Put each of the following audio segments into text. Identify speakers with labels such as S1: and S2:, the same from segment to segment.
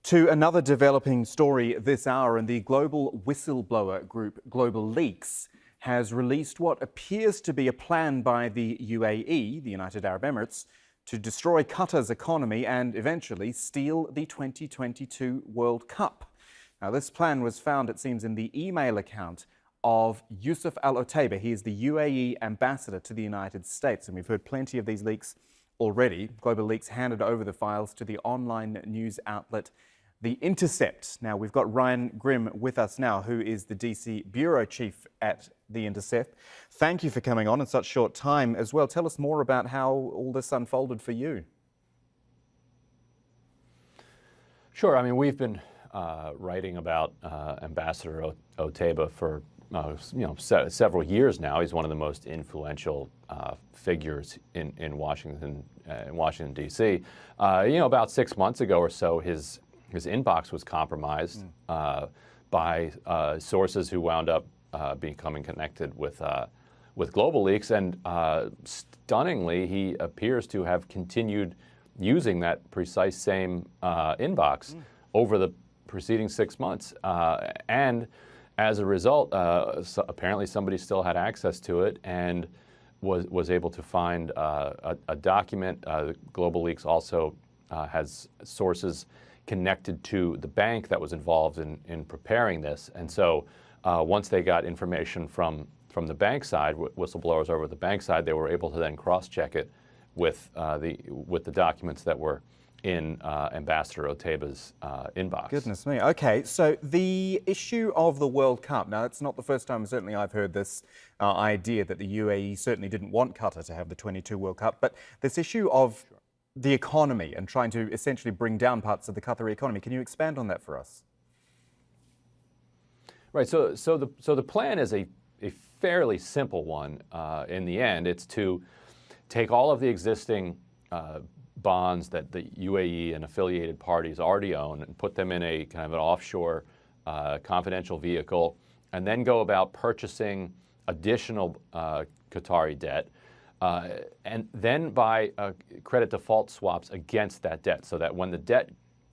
S1: To another developing story this hour, and the global whistleblower group Global Leaks has released what appears to be a plan by the UAE, the United Arab Emirates, to destroy Qatar's economy and eventually steal the 2022 World Cup. Now, this plan was found, it seems, in the email account of Yusuf Al-Otaiba. He is the UAE ambassador to the United States, and we've heard plenty of these leaks already. Global Leaks handed over the files to the online news outlet The Intercept. Now, we've got Ryan Grimm with us now, who is the DC bureau chief at The Intercept. Thank you for coming on in such short time as well. Tell us more about how all this unfolded for you.
S2: Sure. I mean, we've been writing about Ambassador Otaiba for several years now. He's one of the most influential figures in Washington, D.C. About 6 months ago or so, his inbox was compromised by sources who wound up becoming connected with Global Leaks, and stunningly, he appears to have continued using that precise same inbox over the preceding 6 months, and as a result, apparently somebody still had access to it and was able to find a document. Global Leaks also has sources connected to the bank that was involved in preparing this. And so once they got information from the bank side, whistleblowers over at the bank side, they were able to then cross-check it with the documents that were in Ambassador Otaiba's inbox.
S1: Goodness me. Okay, so the issue of the World Cup. Now, it's not the first time, certainly, I've heard this idea that the UAE certainly didn't want Qatar to have the 22 World Cup, but this issue of the economy and trying to essentially bring down parts of the Qatari economy. Can you expand on that for us?
S2: Right. So the plan is a fairly simple one. In the end, it's to take all of the existing bonds that the UAE and affiliated parties already own and put them in a kind of an offshore confidential vehicle, and then go about purchasing additional Qatari debt, and then buy credit default swaps against that debt, so that when the debt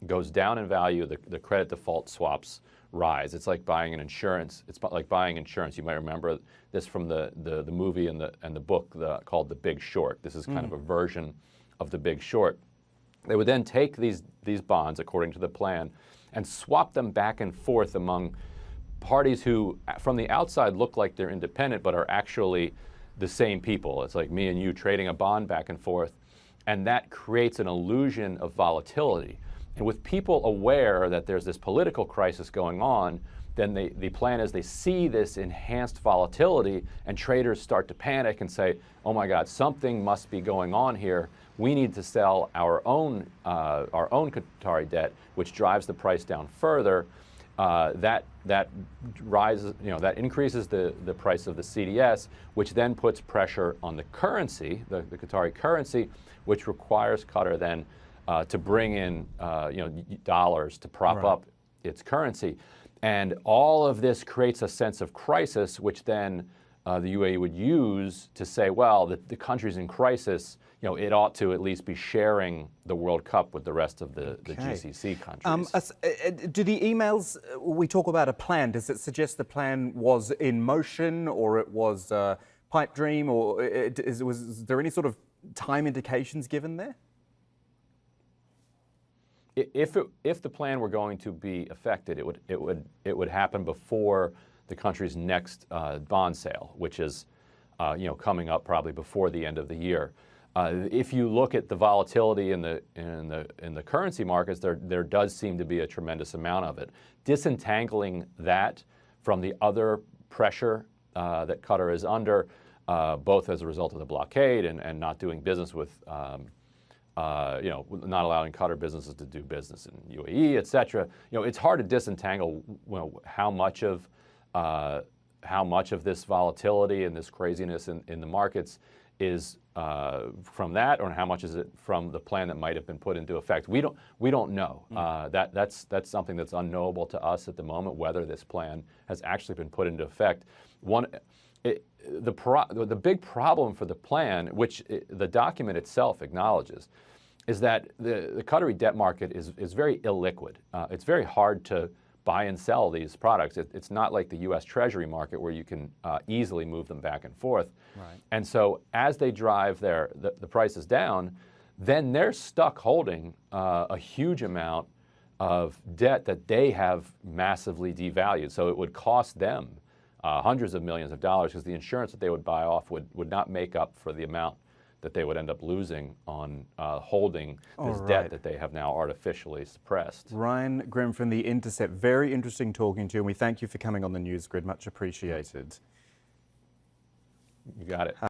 S2: goes down in value, the credit default swaps rise. It's like buying an insurance. It's like buying insurance. You might remember this from the movie and the book called The Big Short. This is kind of a version of The Big Short. They would then take these bonds, according to the plan, and swap them back and forth among parties who, from the outside, look like they're independent, but are actually the same people. It's like me and you trading a bond back and forth, and that creates an illusion of volatility. And with people aware that there's this political crisis going on, then the plan is they see this enhanced volatility, and traders start to panic and say, oh my God, something must be going on here. We need to sell our own Qatari debt, which drives the price down further. That rises, that increases the price of the CDS, which then puts pressure on the currency, the Qatari currency, which requires Qatar then to bring in dollars to prop up its currency. And all of this creates a sense of crisis, which then the UAE would use to say, well, the country's in crisis, it ought to at least be sharing the World Cup with the rest of the GCC countries.
S1: Do the emails, we talk about a plan, does it suggest the plan was in motion, or it was a pipe dream, or was there any sort of time indications given there?
S2: If the plan were going to be effected, it would happen before the country's next bond sale, which is coming up probably before the end of the year. If you look at the volatility in the currency markets, there does seem to be a tremendous amount of it. Disentangling that from the other pressure that Qatar is under, both as a result of the blockade and not doing business with, not allowing Qatar businesses to do business in UAE, et cetera. It's hard to disentangle how much of this volatility and this craziness in the markets is from that, or how much is it from the plan that might have been put into effect? We don't know. That's something that's unknowable to us at the moment, whether this plan has actually been put into effect. The big problem for the plan, which the document itself acknowledges, is that the Qatari debt market is very illiquid. It's very hard to buy and sell these products. It's not like the U.S. Treasury market where you can easily move them back and forth.
S1: Right.
S2: And so as they drive the prices down, then they're stuck holding a huge amount of debt that they have massively devalued. So it would cost them hundreds of millions of dollars because the insurance that they would buy off would not make up for the amount that they would end up losing on holding this debt that they have now artificially suppressed.
S1: Ryan Grimm from The Intercept, very interesting talking to you, and we thank you for coming on the News Grid. Much appreciated.
S2: You got it.